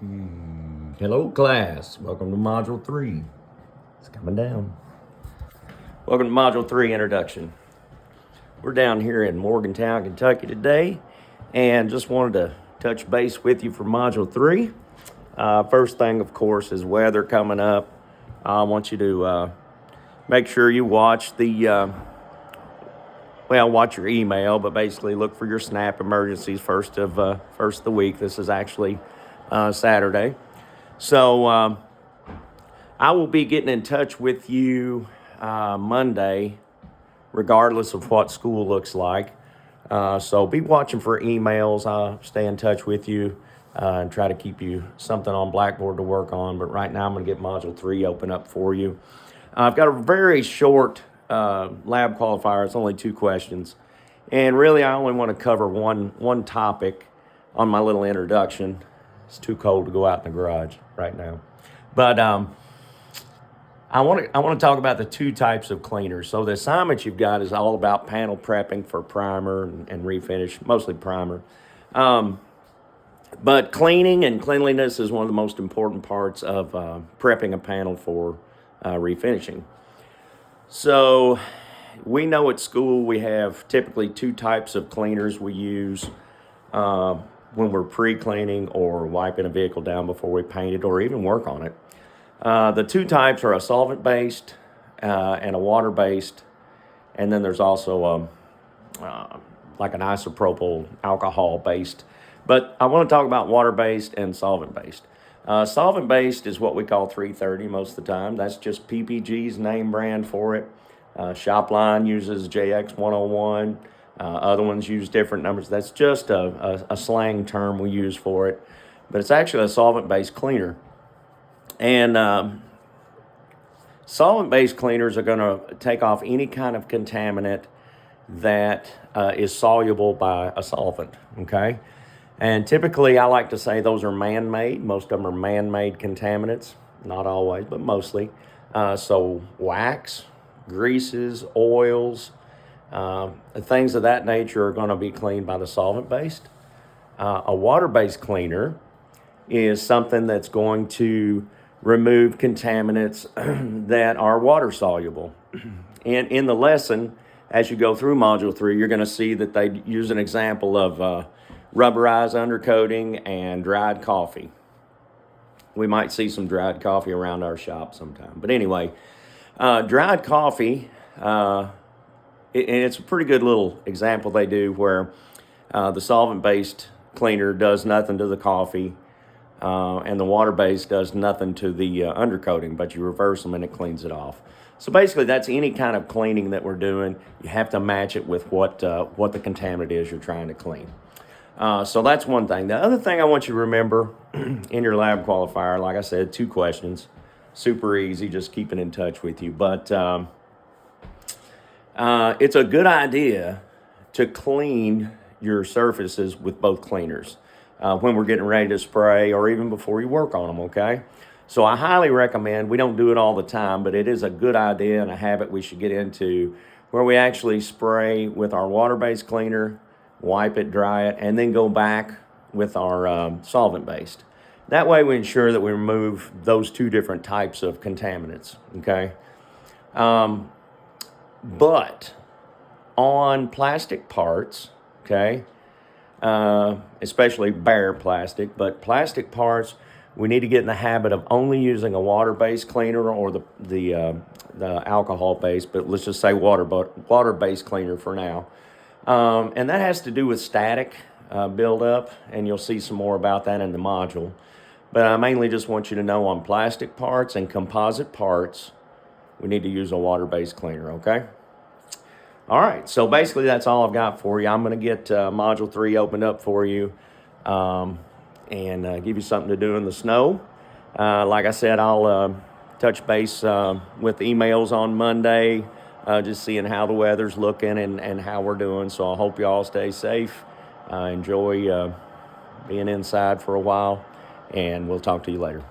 Hello class, welcome to Module 3. It's coming down. Welcome to Module 3 Introduction. We're down here in Morgantown, Kentucky today, and just wanted to touch base with you for Module 3. First thing, of course, is weather coming up. I want you to make sure you watch watch your email, but basically look for your SNAP emergencies first of the week. This is actually Saturday. So I will be getting in touch with you Monday, regardless of what school looks like. So be watching for emails. I'll stay in touch with you and try to keep you something on Blackboard to work on. But right now I'm going to get Module 3 open up for you. I've got a very short lab qualifier. It's only 2 questions. And really I only want to cover one topic on my little introduction. It's too cold to go out in the garage right now. But I want to talk about the 2 types of cleaners. So the assignment you've got is all about panel prepping for primer and refinish, mostly primer. But cleaning and cleanliness is one of the most important parts of prepping a panel for refinishing. So we know at school we have typically 2 types of cleaners we use when we're pre-cleaning or wiping a vehicle down before we paint it or even work on it. The 2 types are a solvent-based and a water-based, and then there's also like an isopropyl alcohol-based. But I want to talk about water-based and solvent-based. Solvent-based is what we call 330 most of the time. That's just PPG's name brand for it. Shopline uses JX101. Other ones use different numbers. That's just a slang term we use for it. But it's actually a solvent-based cleaner. And solvent-based cleaners are going to take off any kind of contaminant that is soluble by a solvent, okay? And typically, I like to say those are man-made. Most of them are man-made contaminants. Not always, but mostly. So wax, greases, oils, things of that nature are going to be cleaned by the solvent-based. A water-based cleaner is something that's going to remove contaminants that are water-soluble. And in the lesson, as you go through Module 3, you're going to see that they use an example of rubberized undercoating and dried coffee. We might see some dried coffee around our shop sometime. But anyway, dried coffee, and it's a pretty good little example they do where the solvent-based cleaner does nothing to the coffee and the water-based does nothing to the undercoating, but you reverse them and it cleans it off. So basically that's any kind of cleaning that we're doing. You have to match it with what the contaminant is you're trying to clean. So that's one thing. The other thing I want you to remember in your lab qualifier, like I said, 2 questions. Super easy, just keeping in touch with you. But it's a good idea to clean your surfaces with both cleaners when we're getting ready to spray or even before you work on them, okay? So I highly recommend, we don't do it all the time, but it is a good idea and a habit we should get into where we actually spray with our water-based cleaner, wipe it, dry it, and then go back with our solvent-based. That way we ensure that we remove those 2 different types of contaminants, okay? But on plastic parts, okay, especially bare plastic, but plastic parts, we need to get in the habit of only using a water-based cleaner or the alcohol-based, but let's just say water-based cleaner for now. And that has to do with static buildup, and you'll see some more about that in the module. But I mainly just want you to know on plastic parts and composite parts, we need to use a water-based cleaner, okay? All right, so basically that's all I've got for you. I'm going to get Module 3 opened up for you and give you something to do in the snow. Like I said, I'll touch base with emails on Monday, just seeing how the weather's looking and how we're doing. So I hope you all stay safe. Enjoy being inside for a while, and we'll talk to you later.